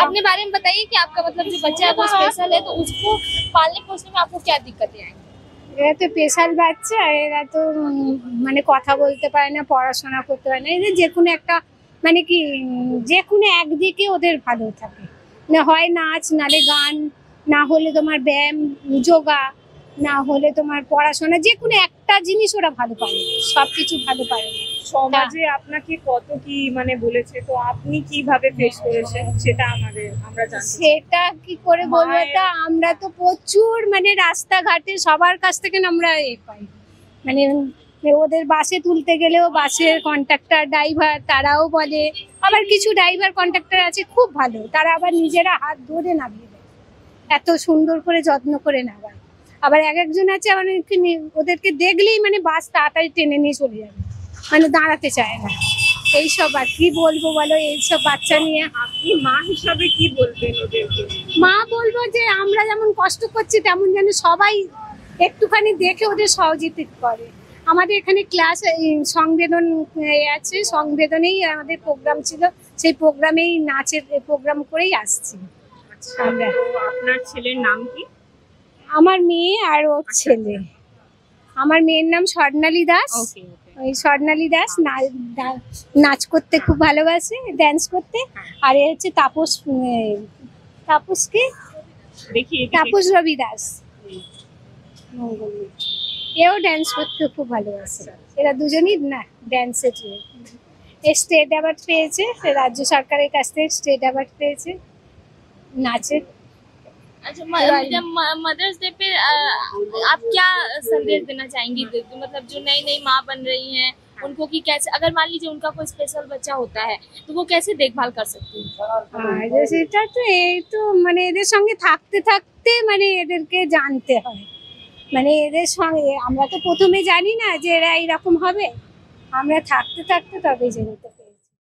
अपने बारे में बताइए कि आपका मतलब जो बच्चा है वो स्पेशल है, तो उसको पालने पोसने में आपको क्या दिक्कतें आएंगी? এরা তো স্পেশাল বাচ্চা, এরা তো মানে কথা বলতে পারে না, পড়াশোনা করতে পারে না। এদের যে কোনো একটা মানে কি যে কোনো একদিকে ওদের ভালো থাকে, না হয় নাচ, নালে গান, না হলে তোমার ব্যায়াম, যোগা, না হলে তোমার পড়াশোনা, যে কোনো একটা জিনিস ওরা ভালো পারে, সবকিছু ভালো পারে না। সমাজে আপনাকে কত কি মানে বলেছে, তো আপনি কিভাবে ফেস করেছেন সেটা আমরা জানতে চাই। সেটা কি করে বলবো, তা আমরা তো প্রচুর মানে রাস্তাঘাটে সবার কাছ থেকে না আমরা পাই, মানে ওদের বাসে তুলতে গেলেও বাসের কন্ডাক্টর, ড্রাইভার তারাও বলে, আবার কিছু ড্রাইভার কন্ডাক্টর আছে খুব ভালো, তারা আবার নিজেরা হাত ধরে নামিয়ে দেয়, এত সুন্দর করে যত্ন করে নামায়। আবার একজন আছে মানে ওদেরকে দেখলেই মানে বাস তাড়াতাড়ি টেনে নিয়ে চলে যাবে, মানে দাঁড়াতে চায় না। এইসব আর কি বলবো বলো, এইসব বাচ্চা নিয়ে। আপনি মা হিসাবে কি বলবেন ওদেরকে? মা বলবো যে আমরা যেমন কষ্ট করছি তেমন যেন সবাই একটুখানি দেখে ওদের সহযোগিতা করে। আমাদের এখানে ক্লাস সংবেদন আছে, সংবেদনেই আমাদের প্রোগ্রাম ছিল, সেই প্রোগ্রামেই নাচের প্রোগ্রাম করেই আসছি আমরা। তো আপনার ছেলের নাম কি? আমার মেয়ে আর ওর ছেলে। আমার মেয়ের নাম স্বর্ণালী দাস। ওই স্বর্ণালী দাস নাচ করতে খুব ভালোবাসে, ড্যান্স করতে। আর এ হচ্ছে তাপস, তাপসকে দেখি তাপস রবি দাস, এও ড্যান্স করতে খুব ভালোবাসে। এরা দুজনই না ড্যান্সের স্টেট অ্যাওয়ার্ড পেয়েছে, রাজ্য সরকারের কাছ থেকে স্টেট অ্যাওয়ার্ড পেয়েছে নাচের। अच्छा, मदर्स डे पे आप क्या संदेश देना चाहेंगी? मतलब जो नई नई माँ बन रही हैं उनको कि कैसे, अगर मान लीजिए उनका कोई स्पेशल बच्चा होता है तो वो कैसे देखभाल कर सकती है? সেটা তো এই তো মানে এদের সঙ্গে থাকতে থাকতে মানে এদেরকে জানতে হয়, মানে এদের সঙ্গে আমরা তো প্রথমে জানি না যে এরা এইরকম হবে, আমরা থাকতে থাকতে তবে জানতে পারি।